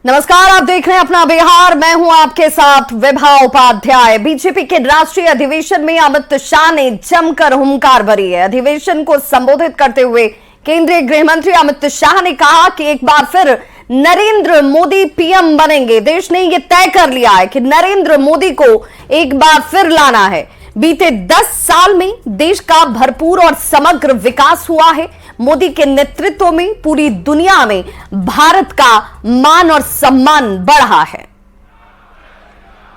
नमस्कार, आप देख रहे हैं अपना बिहार। मैं हूं आपके साथ विभा उपाध्याय। बीजेपी के राष्ट्रीय अधिवेशन में अमित शाह ने जमकर हुंकार भरी है। अधिवेशन को संबोधित करते हुए केंद्रीय गृह मंत्री अमित शाह ने कहा कि एक बार फिर नरेंद्र मोदी पीएम बनेंगे। देश ने यह तय कर लिया है कि नरेंद्र मोदी को एक बार फिर लाना है। बीते 10 साल में देश का भरपूर और समग्र विकास हुआ है। मोदी के नेतृत्व में पूरी दुनिया में भारत का मान और सम्मान बढ़ा है।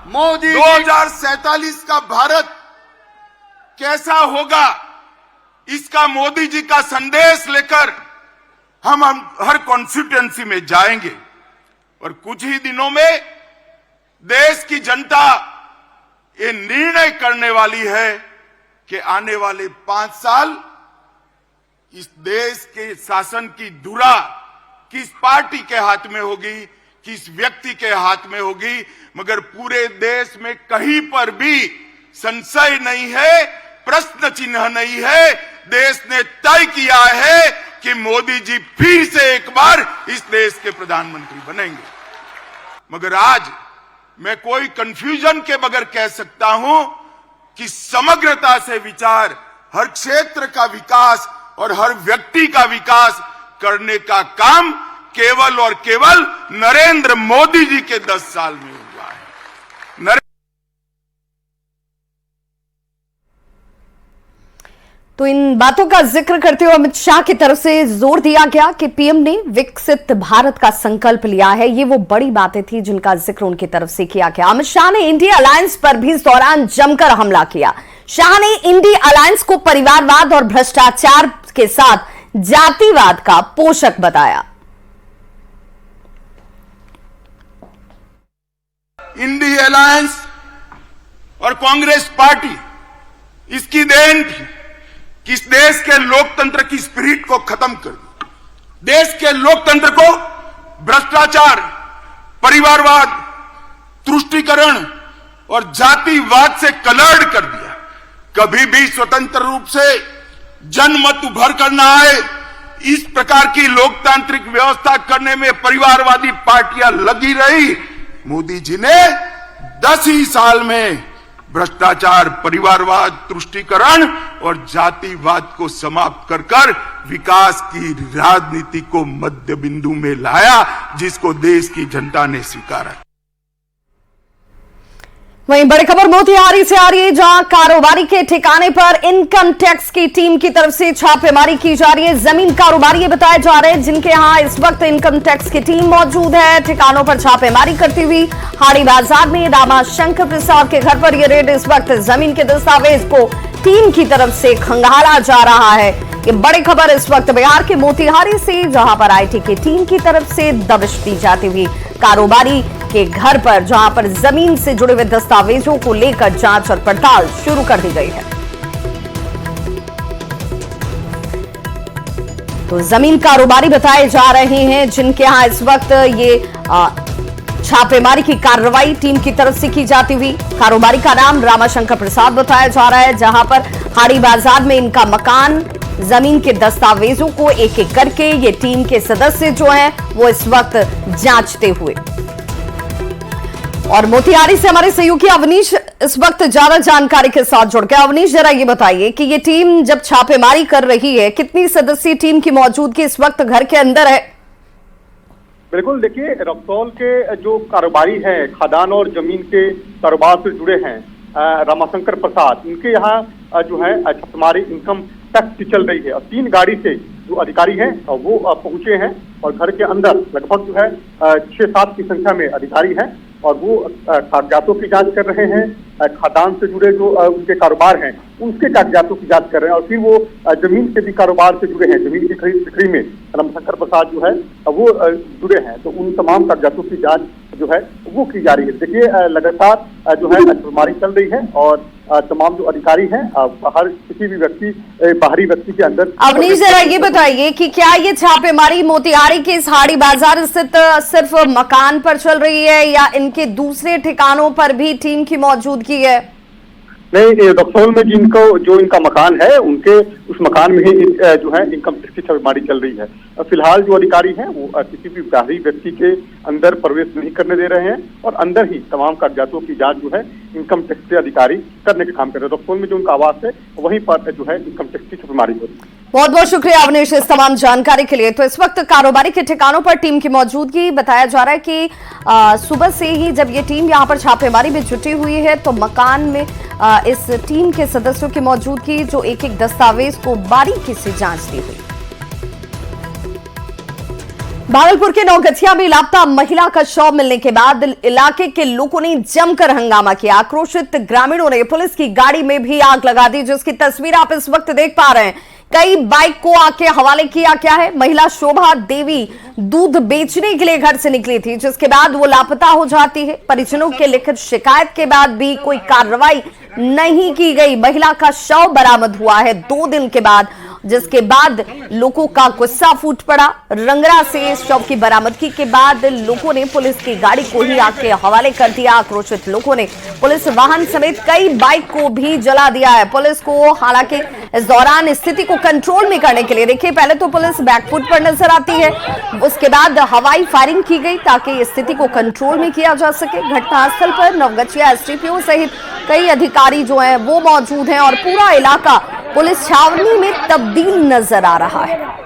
मोदी 2047 का भारत कैसा होगा, इसका मोदी जी का संदेश लेकर हम हर कॉन्स्टिट्यूएंसी में जाएंगे और कुछ ही दिनों में देश की जनता ये निर्णय करने वाली है कि आने वाले 5 साल इस देश के शासन की धुरा किस पार्टी के हाथ में होगी, किस व्यक्ति के हाथ में होगी, मगर पूरे देश में कहीं पर भी संशय नहीं है, प्रश्न चिन्ह नहीं है। देश ने तय किया है कि मोदी जी फिर से एक बार इस देश के प्रधानमंत्री बनेंगे। मगर आज मैं कोई कंफ्यूजन के बगैर कह सकता हूं कि समग्रता से विचार, हर क्षेत्र का विकास और हर व्यक्ति का विकास करने का काम केवल और केवल नरेंद्र मोदी जी के 10 साल में हुआ है। तो इन बातों का जिक्र करते हुए अमित शाह की तरफ से जोर दिया गया कि पीएम ने विकसित भारत का संकल्प लिया है। ये वो बड़ी बातें थी जिनका जिक्र उनकी तरफ से किया गया। अमित शाह ने इंडिया अलायंस पर भी इस दौरान जमकर हमला किया। शाह ने इंडिया अलायंस को परिवारवाद और भ्रष्टाचार के साथ जातिवाद का पोषक बताया। इंडिया अलायंस और कांग्रेस पार्टी इसकी देन थी कि इस देश के लोकतंत्र की स्पिरिट को खत्म कर दिया। देश के लोकतंत्र को भ्रष्टाचार, परिवारवाद, तुष्टीकरण और जातिवाद से कलर्ड कर दिया। कभी भी स्वतंत्र रूप से जनमत उभर कर न आए, इस प्रकार की लोकतांत्रिक व्यवस्था करने में परिवारवादी पार्टियां लगी रही। मोदी जी ने 10 ही साल में भ्रष्टाचार, परिवारवाद, तुष्टीकरण और जातिवाद को समाप्त कर विकास की राजनीति को मध्य बिंदु में लाया, जिसको देश की जनता ने स्वीकारा। वहीं बड़ी खबर मोतिहारी से आ रही है, जहां कारोबारी के ठिकाने पर इनकम टैक्स की टीम की तरफ से छापेमारी की जा रही है। जमीन कारोबारी ये बताए जा रहे हैं जिनके यहां इस वक्त इनकम टैक्स की टीम मौजूद है। ठिकानों पर छापेमारी करती हुई हाड़ी बाजार में रामाशंकर प्रसाद के घर पर यह रेड इस वक्त जमीन के दस्तावेज को टीम की तरफ से खंगाला जा रहा है। ये बड़ी खबर इस वक्त बिहार के मोतिहारी से, जहां पर आईटी की टीम की तरफ से दबिश दी जाती हुई कारोबारी के घर पर, जहां पर जमीन से जुड़े हुए दस्तावेजों को लेकर जांच और पड़ताल शुरू कर दी गई है। तो जमीन कारोबारी बताए जा रहे हैं जिनके यहां इस वक्त ये छापेमारी की कार्रवाई टीम की तरफ से की जाती हुई। कारोबारी का नाम रामाशंकर प्रसाद बताया जा रहा है, जहां पर हाड़ी बाजार में इनका मकान, जमीन के दस्तावेजों को एक एक करके ये टीम के सदस्य जो हैं वो इस वक्त जांचते हुए। और मोतिहारी से हमारे सहयोगी अवनीश इस वक्त ज्यादा जानकारी के साथ जुड़ गए। अवनीश, जरा ये बताइए कि ये टीम जब छापेमारी कर रही है, कितनी सदस्यीय टीम की मौजूदगी इस वक्त घर के अंदर है? बिल्कुल, देखिए, रक्सौल के जो कारोबारी हैं, खादान और जमीन के कारोबार से जुड़े हैं, रामाशंकर प्रसाद, उनके यहाँ जो है छापेमारी इनकम टैक्स की चल रही है। और 3 गाड़ी से जो अधिकारी हैं वो पहुंचे हैं और घर के अंदर लगभग जो है 6-7 की संख्या में अधिकारी हैं और वो कागजातों की जांच कर रहे हैं। खादान से जुड़े जो उनके कारोबार हैं उसके कागजातों की जांच कर रहे हैं और फिर वो जमीन के भी कारोबार से जुड़े हैं, जमीन की खरीद बिक्री में रामशंकर प्रसाद जो है वो जुड़े हैं। तो उन तमाम कागजातों की जांच जो है वो की जा रही है। देखिए, लगातार जो है छापेमारी चल रही है और तमाम जो अधिकारी हैं हर किसी भी बाहरी व्यक्ति के अंदर। अवनीश, जरा ये बताइए कि क्या ये छापेमारी मोतिहारी के इस हाड़ी बाजार स्थित सिर्फ मकान पर चल रही है या इनके दूसरे ठिकानों पर भी टीम की मौजूदगी है? नहीं, रक्सौल में जो इनका मकान है, उनके उस मकान में ही जो है इनकम टैक्स की छापेमारी चल रही है। फिलहाल जो अधिकारी हैं वो किसी भी बाहरी व्यक्ति के अंदर प्रवेश नहीं करने दे रहे हैं और अंदर ही तमाम कागजातों की जांच जो है इनकम टैक्स के अधिकारी करने का काम कर रहे हैं। रक्सौल में जो उनका आवास है वहीं पर जो है इनकम टैक्स की छापेमारी हो रही है। बहुत बहुत शुक्रिया अवनीश इस तमाम जानकारी के लिए। तो इस वक्त कारोबारी के ठिकानों पर टीम की मौजूदगी, बताया जा रहा है कि सुबह से ही जब ये टीम यहां पर छापेमारी में जुटी हुई है तो मकान में इस टीम के सदस्यों की मौजूदगी जो एक एक दस्तावेज को बारीकी से जांचती हुई। भागलपुर के नौगछिया में लापता महिला का शव मिलने के बाद इलाके के लोगों ने जमकर हंगामा किया। आक्रोशित ग्रामीणों ने पुलिस की गाड़ी में भी आग लगा दी, जिसकी तस्वीर आप इस वक्त देख पा रहे हैं। कई बाइक को आग के हवाले किया। क्या है, महिला शोभा देवी दूध बेचने के लिए घर से निकली थी, जिसके बाद वो लापता हो जाती है। परिजनों के लिखित शिकायत के बाद भी कोई कार्रवाई नहीं की गई। महिला का शव बरामद हुआ है 2 दिन के बाद, जिसके बाद लोगों का गुस्सा फूट पड़ा। रंगरा से शव की बरामदगी के बाद लोगों ने पुलिस की गाड़ी को ही आग के हवाले कर दिया। आक्रोशित लोगों ने पुलिस वाहन समेत कई बाइक को भी जला दिया है। पुलिस को हालांकि इस दौरान स्थिति को कंट्रोल में करने के लिए, देखिए पहले तो पुलिस बैकफुट पर नजर आती है, उसके बाद हवाई फायरिंग की गई ताकि स्थिति को कंट्रोल में किया जा सके। घटनास्थल पर नवगछिया एसडीपीओ सहित कई अधिकारी जो हैं वो मौजूद हैं और पूरा इलाका पुलिस छावनी में तब्दील नजर आ रहा है।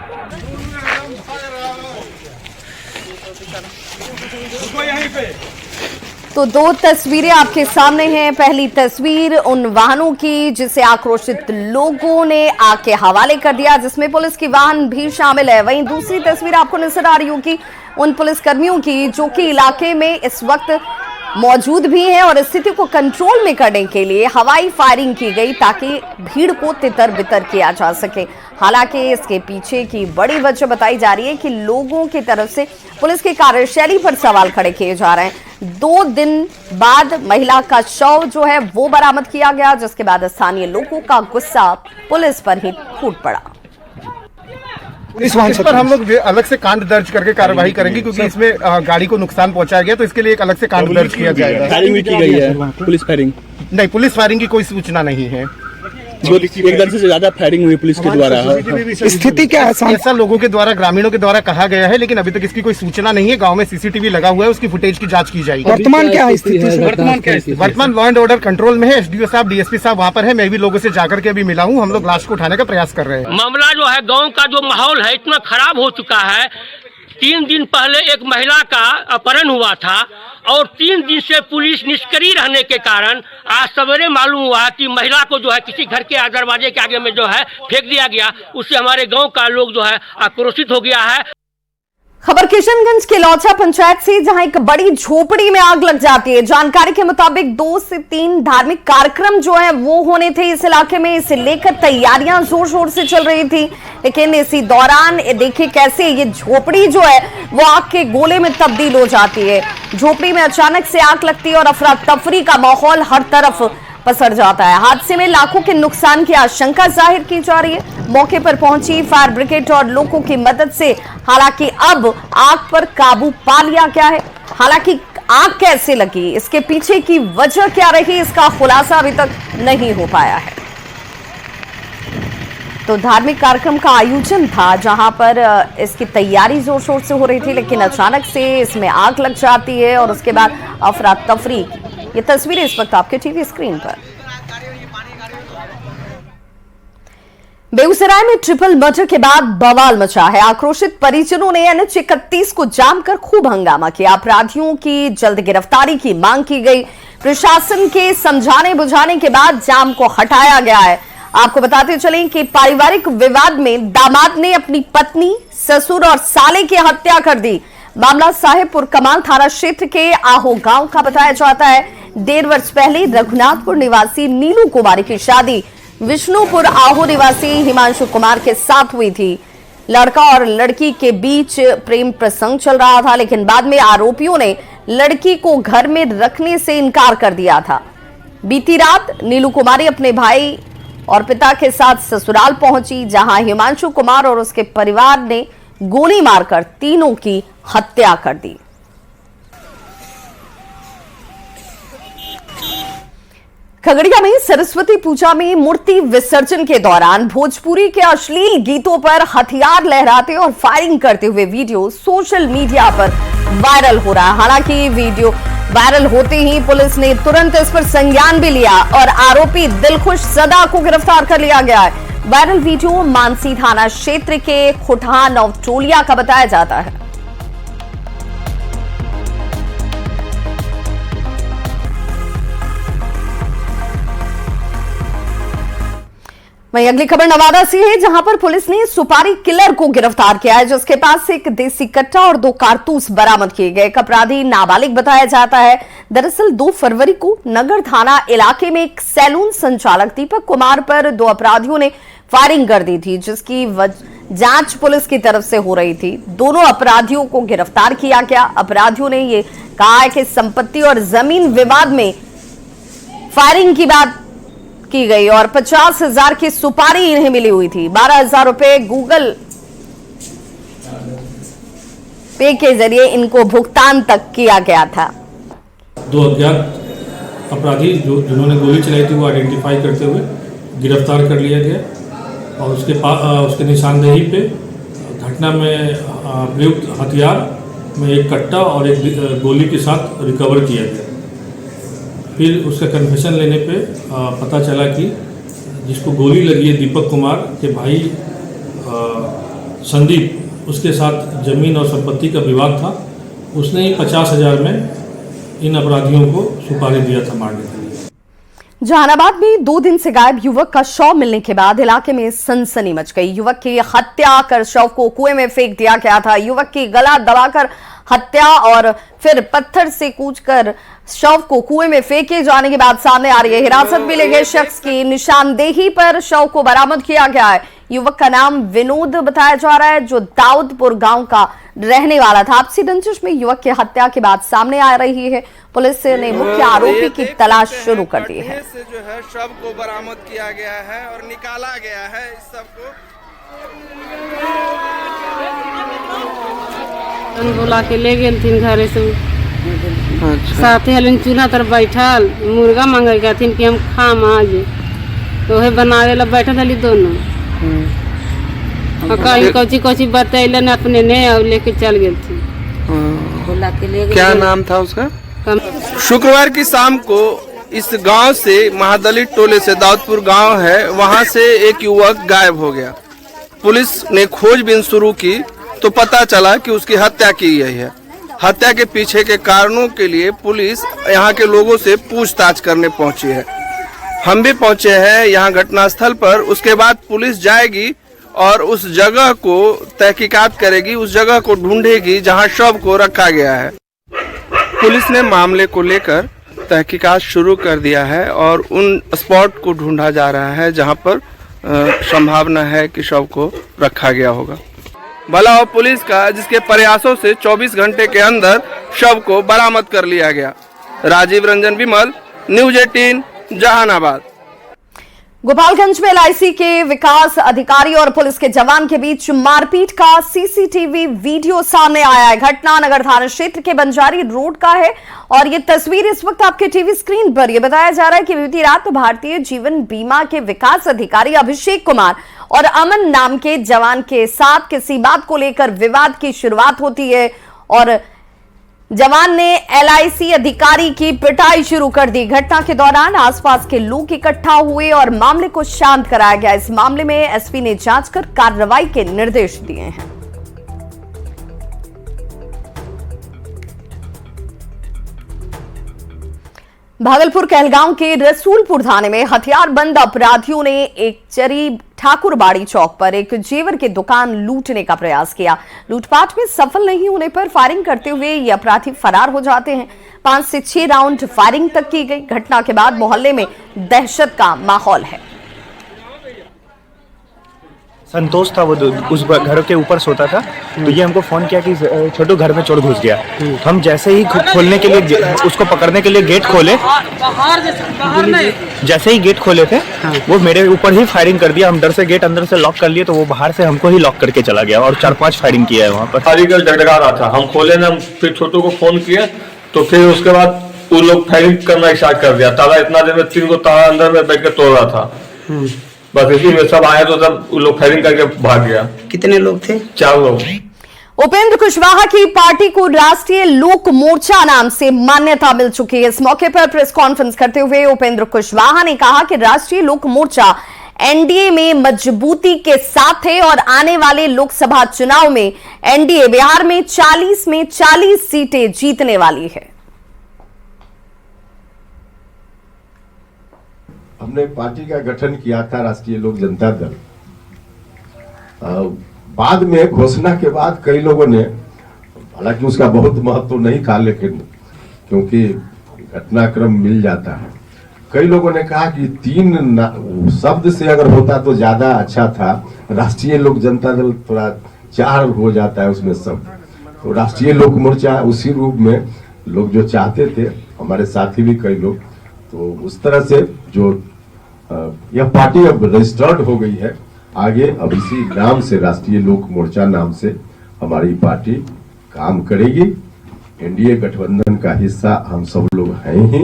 तो 2 तस्वीरें आपके सामने हैं। पहली तस्वीर उन वाहनों की जिसे आक्रोशित लोगों ने आग के हवाले कर दिया, जिसमें पुलिस की वाहन भी शामिल है। वहीं दूसरी तस्वीर आपको नजर आ रही होगी उन पुलिसकर्मियों की जो कि इलाके में इस वक्त मौजूद भी हैं और स्थिति को कंट्रोल में करने के लिए हवाई फायरिंग की गई ताकि भीड़ को तितर बितर किया जा सके। हालांकि इसके पीछे की बड़ी वजह बताई जा रही है कि लोगों की तरफ से पुलिस की कार्यशैली पर सवाल खड़े किए जा रहे हैं। 2 दिन बाद महिला का शव जो है वो बरामद किया गया, जिसके बाद स्थानीय लोगों का गुस्सा पुलिस पर ही फूट पड़ा। इस पर हम लोग अलग से कांड दर्ज करके कार्रवाई करेंगे, क्योंकि इसमें गाड़ी को नुकसान पहुंचाया गया, तो इसके लिए एक अलग से कांड दर्ज किया जाएगा। फायरिंग भी की गई है, पुलिस फायरिंग नहीं, पुलिस फायरिंग की कोई सूचना नहीं है। एक दर्जन से ज्यादा फायरिंग हुई पुलिस के द्वारा। स्थिति क्या है? ऐसा लोगों के द्वारा, ग्रामीणों के द्वारा कहा गया है, लेकिन अभी तक इसकी कोई सूचना नहीं है। गांव में सीसीटीवी लगा हुआ है, उसकी फुटेज की जांच की जाएगी। वर्तमान क्या है स्थिति? वर्तमान लॉ एंड ऑर्डर कंट्रोल में है। एसडीओ साहब, डीएसपी साहब वहाँ पर है। मैं भी लोगों से जाकर के अभी मिला हूँ। हम लोग लाश को उठाने का प्रयास कर रहे हैं। मामला जो है, गांव का जो माहौल है इतना खराब हो चुका है। 3 दिन पहले एक महिला का अपहरण हुआ था और 3 दिन से पुलिस निष्क्रिय रहने के कारण आज सवेरे मालूम हुआ कि महिला को जो है किसी घर के दरवाजे के आगे में जो है फेंक दिया गया। उससे हमारे गांव का लोग जो है आक्रोशित हो गया है। खबर किशनगंज के लौचा पंचायत से, जहां एक बड़ी झोपड़ी में आग लग जाती है। जानकारी के मुताबिक 2 से 3 धार्मिक कार्यक्रम जो है वो होने थे इस इलाके में। इसे लेकर तैयारियां जोर शोर से चल रही थी, लेकिन इसी दौरान देखिए कैसे ये झोपड़ी जो है वो आग के गोले में तब्दील हो जाती है। झोपड़ी में अचानक से आग लगती है और अफरा तफरी का माहौल हर तरफ पसर जाता है। हादसे में लाखों के नुकसान की आशंका जाहिर की जा रही है। मौके पर पहुंची फायर ब्रिगेड और लोगों की मदद से हालांकि अब आग पर काबू पा लिया गया है। हालांकि आग कैसे लगी, इसके पीछे की वजह क्या रही, इसका खुलासा अभी तक नहीं हो पाया है। तो धार्मिक कार्यक्रम का आयोजन था जहां पर इसकी तैयारी जोर शोर से हो रही थी, लेकिन अचानक से इसमें आग लग जाती है और उसके बाद अफरा तफरी। ये तस्वीरें इस वक्त आपके टीवी स्क्रीन पर। बेगूसराय में ट्रिपल मर्डर के बाद बवाल मचा है। आक्रोशित परिजनों ने NH-31 को जाम कर खूब हंगामा किया। अपराधियों की जल्द गिरफ्तारी की मांग की गई। प्रशासन के समझाने बुझाने के बाद जाम को हटाया गया है। आपको बताते चलें कि पारिवारिक विवाद में दामाद ने अपनी पत्नी, ससुर और साले की हत्या कर दी। मामला साहेबपुर कमाल थाना क्षेत्र के आहो गांव का बताया जाता है। 1.5 वर्ष पहले रघुनाथपुर निवासी नीलू कुमारी की शादी विष्णुपुर आहो निवासी हिमांशु कुमार के साथ हुई थी। लड़का और लड़की के बीच प्रेम प्रसंग चल रहा था, लेकिन बाद में आरोपियों ने लड़की को घर में रखने से इनकार कर दिया था। बीती रात नीलू कुमारी अपने भाई और पिता के साथ ससुराल पहुंची, जहां हिमांशु कुमार और उसके परिवार ने गोली मारकर तीनों की हत्या कर दी। खगड़िया में सरस्वती पूजा में मूर्ति विसर्जन के दौरान भोजपुरी के अश्लील गीतों पर हथियार लहराते और फायरिंग करते हुए वीडियो सोशल मीडिया पर वायरल हो रहा है। हालांकि वीडियो वायरल होते ही पुलिस ने तुरंत इस पर संज्ञान भी लिया और आरोपी दिलखुश सदा को गिरफ्तार कर लिया गया है। वायरल वीडियो मानसी थाना क्षेत्र के खुटहा नवटोलिया का बताया जाता है। वहीं अगली खबर नवादा से है, जहां पर पुलिस ने सुपारी किलर को गिरफ्तार किया है, जिसके पास से एक देसी कट्टा और 2 कारतूस बरामद किए गए। एक अपराधी नाबालिग बताया जाता है। दरअसल 2 फरवरी को नगर थाना इलाके में एक सैलून संचालक दीपक कुमार पर 2 अपराधियों ने फायरिंग कर दी थी, जिसकी जांच पुलिस की तरफ से हो रही थी। दोनों अपराधियों को गिरफ्तार किया गया। अपराधियों ने यह कहा है कि संपत्ति और जमीन विवाद में फायरिंग की बात की गई और 50,000 की सुपारी इन्हें मिली हुई थी। 12,000 रुपए गूगल पे के जरिए इनको भुगतान तक किया गया था। 2 अज्ञात अपराधी जिन्होंने गोली चलाई थी वो आइडेंटिफाई करते हुए गिरफ्तार कर लिया गया और उसके निशानदेही पे घटना में प्रयुक्त हथियार में एक कट्टा और एक गोली के साथ रिकवर किया गया। फिर उसका कन्फेशन लेने पे पता चला कि जिसको गोली लगी है दीपक कुमार के भाई संदीप, उसके साथ जमीन और संपत्ति का विवाद था। उसने ही 50,000 में इन अपराधियों को सुपारी दिया था मारने के लिए। जहानाबाद में 2 दिन से गायब युवक का शव मिलने के बाद इलाके में सनसनी मच गई। युवक की हत्या कर शव को कुएं में फेंक दिया गया था। युवक की गला दबाकर हत्या और फिर पत्थर से कूचकर शव को कुएं में फेंके जाने की बात सामने आ रही है। हिरासत में ले गए शख्स की निशानदेही पर शव को बरामद किया गया है। युवक का नाम विनोद बताया जा रहा है, जो दाऊदपुर गांव का रहने वाला था। आपसी रंजिश में युवक की हत्या की बात सामने आ रही है। पुलिस ने मुख्य आरोपी की तलाश शुरू कर दी है। जो है शव को बरामद किया गया है और निकाला गया है। इस सब को बुला के ले गए थी घर से। साथे हलन चूल्हा तर बैठल मुर्गा मांगे गए कि हम खाम आज, तो वही बनावे ला बैठल हली दोनों। कहीं कोची कोची बतैलन अपने ने और लेके चल गए थे। बुला के ले गए। क्या नाम था उसका? शुक्रवार की शाम को इस गांव से महादलित टोले से दाऊदपुर गांव है, वहां से एक युवक गायब हो गया। पुलिस ने खोजबीन शुरू की तो पता चला कि उसकी हत्या की गई है। हत्या के पीछे के कारणों के लिए पुलिस यहाँ के लोगों से पूछताछ करने पहुंची है। हम भी पहुंचे हैं यहाँ घटनास्थल पर। उसके बाद पुलिस जाएगी और उस जगह को तहकीकात करेगी, उस जगह को ढूंढेगी जहां शव को रखा गया है। पुलिस ने मामले को लेकर तहकीकात शुरू कर दिया है और उन स्पॉट को ढूंढा जा रहा है जहां पर संभावना है कि शव को रखा गया होगा। भला हो पुलिस का, जिसके प्रयासों से 24 घंटे के अंदर शव को बरामद कर लिया गया। राजीव रंजन विमल, न्यूज 18 जहानाबाद। गोपालगंज में एलआईसी के विकास अधिकारी और पुलिस के जवान के बीच मारपीट का सीसीटीवी वीडियो सामने आया है। घटना नगर थाना क्षेत्र के बंजारी रोड का है और ये तस्वीर इस वक्त आपके टीवी स्क्रीन पर। यह बताया जा रहा है कि बीती रात भारतीय जीवन बीमा के विकास अधिकारी अभिषेक कुमार और अमन नाम के जवान के साथ किसी बात को लेकर विवाद की शुरुआत होती है और जवान ने एलआईसी अधिकारी की पिटाई शुरू कर दी। घटना के दौरान आसपास के लोग इकट्ठा हुए और मामले को शांत कराया गया। इस मामले में एसपी ने जांच कर कार्रवाई के निर्देश दिए हैं। भागलपुर कहलगांव के रसूलपुर थाने में हथियारबंद अपराधियों ने एक चरी ठाकुरबाड़ी चौक पर एक जेवर की दुकान लूटने का प्रयास किया। लूटपाट में सफल नहीं होने पर फायरिंग करते हुए ये अपराधी फरार हो जाते हैं। 5 से 6 राउंड फायरिंग तक की गई। घटना के बाद मोहल्ले में दहशत का माहौल है। संतोष था, वो उस घर के ऊपर सोता था, तो ये हमको फोन किया कि छोटू घर में चोर घुस गया। हम जैसे ही खोलने के लिए उसको पकड़ने के लिए गेट खोले, जैसे ही गेट खोले थे वो मेरे ऊपर ही फायरिंग कर दिया। हम डर से गेट अंदर से लॉक कर लिए तो वो बाहर से हमको ही लॉक करके चला गया और 4-5 फायरिंग किया है वहाँ पर। कारीगर झगड़ा रहा था, हम खोले ना, फिर छोटू को फोन किया तो फिर उसके बाद वो लोग फायरिंग करना स्टार्ट कर दिया। ताला इतना देर में 3 को ताला अंदर में बैठ के तोड़ रहा था। बस इसी में सब आए तो सब वो लोग फायरिंग करके भाग गया। कितने लोग थे? 4 लोग। उपेंद्र कुशवाहा की पार्टी को राष्ट्रीय लोक मोर्चा नाम से मान्यता मिल चुकी है। इस मौके पर प्रेस कॉन्फ्रेंस करते हुए उपेंद्र कुशवाहा ने कहा कि राष्ट्रीय लोक मोर्चा एनडीए में मजबूती के साथ है और आने वाले लोकसभा चुनाव में एनडीए बिहार में 40 में 40 सीटें जीतने वाली है। हमने पार्टी का गठन किया था राष्ट्रीय लोक जनता दल। बाद में घोषणा के बाद कई लोगों ने, हालांकि उसका बहुत महत्व नहीं था, लेकिन क्योंकि घटनाक्रम मिल जाता है, कई लोगों ने कहा कि 3 शब्द से अगर होता तो ज्यादा अच्छा था। राष्ट्रीय लोक जनता दल थोड़ा 4 हो जाता है उसमें शब्द। तो राष्ट्रीय लोक मोर्चा उसी रूप में लोग जो चाहते थे, हमारे साथी भी कई लोग, तो उस तरह से जो यह पार्टी अब रजिस्टर्ड हो गई है। आगे अब इसी नाम से, राष्ट्रीय लोक मोर्चा नाम से हमारी पार्टी काम करेगी। एनडीए गठबंधन का हिस्सा हम सब लोग हैं ही।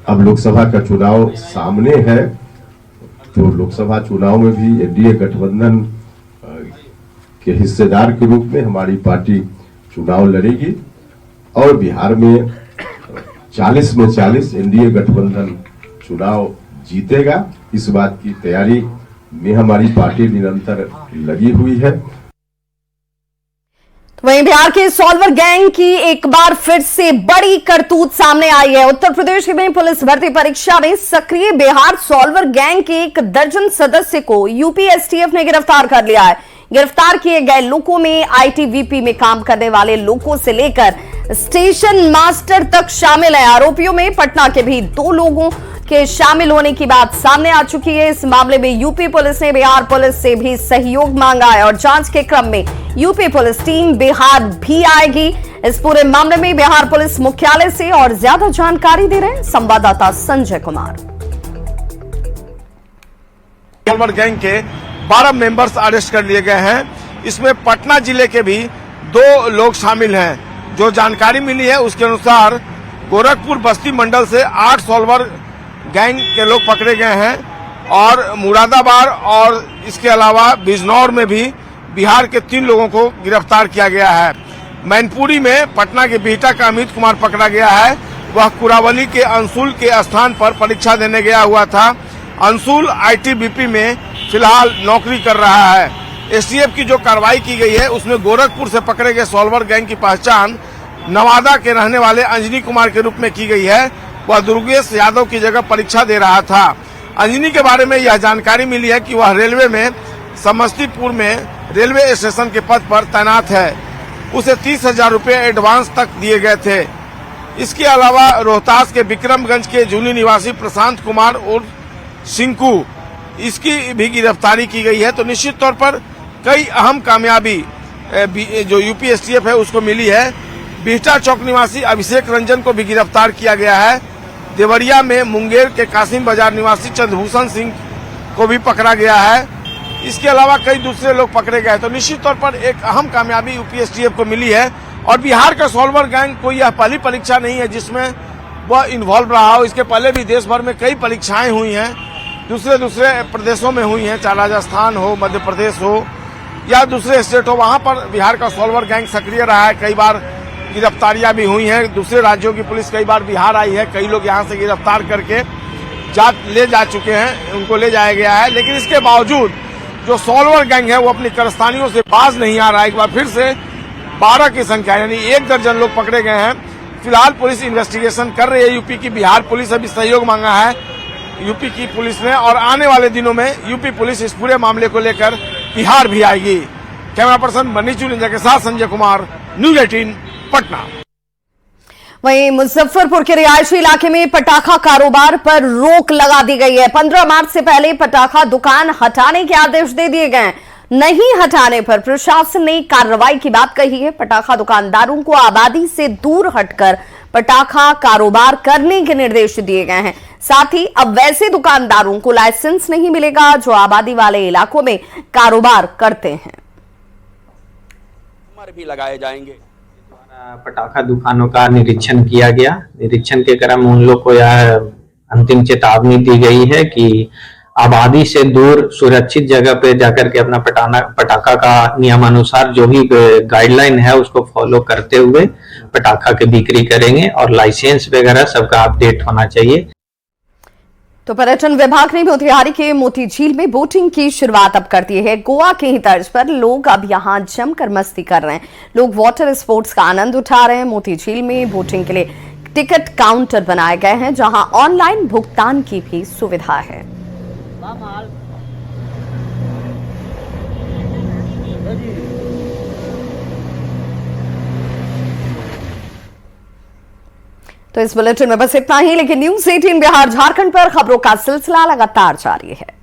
अब लोकसभा का चुनाव सामने है, तो लोकसभा चुनाव में भी एनडीए गठबंधन के हिस्सेदार के रूप में हमारी पार्टी चुनाव लड़ेगी और बिहार में 40 में 40 एनडीए गठबंधन चुनाव जीतेगा। इस बात की तैयारी में हमारी पार्टी निरंतर लगी हुई है। वहीं बिहार के सॉल्वर गैंग की एक बार फिर से बड़ी करतूत सामने आई है। उत्तर प्रदेश में पुलिस भर्ती परीक्षा में सक्रिय बिहार सॉल्वर गैंग के 1 दर्जन सदस्य को यूपी एसटीएफ ने गिरफ्तार कर लिया है। गिरफ्तार किए गए लोगों में आईटीबीपी में काम करने वाले लोगों से लेकर स्टेशन मास्टर तक शामिल है। आरोपियों में पटना के भी 2 लोगों के शामिल होने की बात सामने आ चुकी है। इस मामले में यूपी पुलिस ने बिहार पुलिस से भी सहयोग मांगा है और जांच के क्रम में यूपी पुलिस टीम बिहार भी आएगी। इस पूरे मामले में बिहार पुलिस मुख्यालय से और ज्यादा जानकारी दे रहे हैं संवाददाता संजय कुमार। सॉल्वर गैंग के 12 मेंबर्स अरेस्ट कर लिए गए हैं। इसमें पटना जिले के भी 2 लोग शामिल हैं। जो जानकारी मिली है उसके अनुसार गोरखपुर बस्ती मंडल से 8 सॉल्वर गैंग के लोग पकड़े गए हैं और मुरादाबाद और इसके अलावा बिजनौर में भी बिहार के 3 लोगों को गिरफ्तार किया गया है। मैनपुरी में पटना के बिहटा का अमित कुमार पकड़ा गया है। वह कुरावली के अंशुल के स्थान पर परीक्षा देने गया हुआ था। अंशुल आईटीबीपी में फिलहाल नौकरी कर रहा है। एसटीएफ की जो कार्रवाई की गई है उसमें गोरखपुर से पकड़े गए सॉल्वर गैंग की पहचान नवादा के रहने वाले अंजनी कुमार के रूप में की गई है। वह दुर्गेश यादव की जगह परीक्षा दे रहा था। अंजनी के बारे में यह जानकारी मिली है कि वह रेलवे में समस्तीपुर में रेलवे स्टेशन के पद पर तैनात है। उसे 30,000 रुपये एडवांस तक दिए गए थे। इसके अलावा रोहतास के विक्रमगंज के जूनी निवासी प्रशांत कुमार और सिंकू, इसकी भी गिरफ्तारी की गई है। तो निश्चित तौर पर कई अहम कामयाबी जो यूपी एसटीएफ है उसको मिली है। बिहटा चौक निवासी अभिषेक रंजन को भी गिरफ्तार किया गया है। देवरिया में मुंगेर के कासिम बाजार निवासी चंद्रभूषण सिंह को भी पकड़ा गया है। इसके अलावा कई दूसरे लोग पकड़े गए। तो निश्चित तौर पर एक अहम कामयाबी यूपी एसटीएफ को मिली है। और बिहार का सॉल्वर गैंग कोई यह पहली परीक्षा नहीं है जिसमें वह इन्वॉल्व रहा हो। इसके पहले भी देश भर में कई परीक्षाएं हुई हैं, दूसरे प्रदेशों में हुई हैं, चाहे राजस्थान हो, मध्य प्रदेश हो या दूसरे स्टेट हो, वहां पर बिहार का सॉल्वर गैंग सक्रिय रहा है। कई बार गिरफ्तारियां भी हुई हैं। दूसरे राज्यों की पुलिस कई बार बिहार आई है। कई लोग यहां से गिरफ्तार करके ले जा चुके हैं, उनको ले जाया गया है। लेकिन इसके बावजूद जो सॉल्वर गैंग है वो अपनी कारस्तानियों से बाज नहीं आ रहा है। एक बार फिर से 12 की संख्या यानी 1 दर्जन लोग पकड़े गए हैं। फिलहाल पुलिस इन्वेस्टिगेशन कर रही है। यूपी की बिहार पुलिस अभी सहयोग मांगा है यूपी की पुलिस ने और आने वाले दिनों में यूपी पुलिस इस पूरे मामले को लेकर बिहार भी आएगी। कैमरा पर्सन बन्नी चुनिंजा के साथ संजय कुमार, न्यूज 18 पटना। वहीं मुजफ्फरपुर के रिहायशी इलाके में पटाखा कारोबार पर रोक लगा दी गई है। 15 मार्च से पहले पटाखा दुकान हटाने के आदेश दे दिए गए। नहीं हटाने पर प्रशासन ने कार्रवाई की बात कही है। पटाखा दुकानदारों को आबादी से दूर हटकर पटाखा कारोबार करने के निर्देश दिए गए हैं। साथ ही अब वैसे दुकानदारों को लाइसेंस नहीं मिलेगा जो आबादी वाले इलाकों में कारोबार करते हैं। भी लगाए जाएंगे। पटाखा दुकानों का निरीक्षण किया गया। निरीक्षण के क्रम उन लोग को यह अंतिम चेतावनी दी गई है कि आबादी से दूर सुरक्षित जगह पे जाकर के अपना पटाखा का नियमानुसार जो भी गाइडलाइन है उसको फॉलो करते हुए पटाखा की बिक्री करेंगे और लाइसेंस वगैरह सबका अपडेट होना चाहिए। तो पर्यटन विभाग ने मोतिहारी के मोती झील में बोटिंग की शुरुआत अब कर दी है। गोवा की ही तर्ज पर लोग अब यहां जमकर मस्ती कर रहे हैं। लोग वाटर स्पोर्ट्स का आनंद उठा रहे हैं। मोती झील में बोटिंग के लिए टिकट काउंटर बनाए गए हैं जहां ऑनलाइन भुगतान की भी सुविधा है। तो इस बुलेटिन में बस इतना ही, लेकिन न्यूज़ 18 बिहार झारखंड पर खबरों का सिलसिला लगातार जारी है।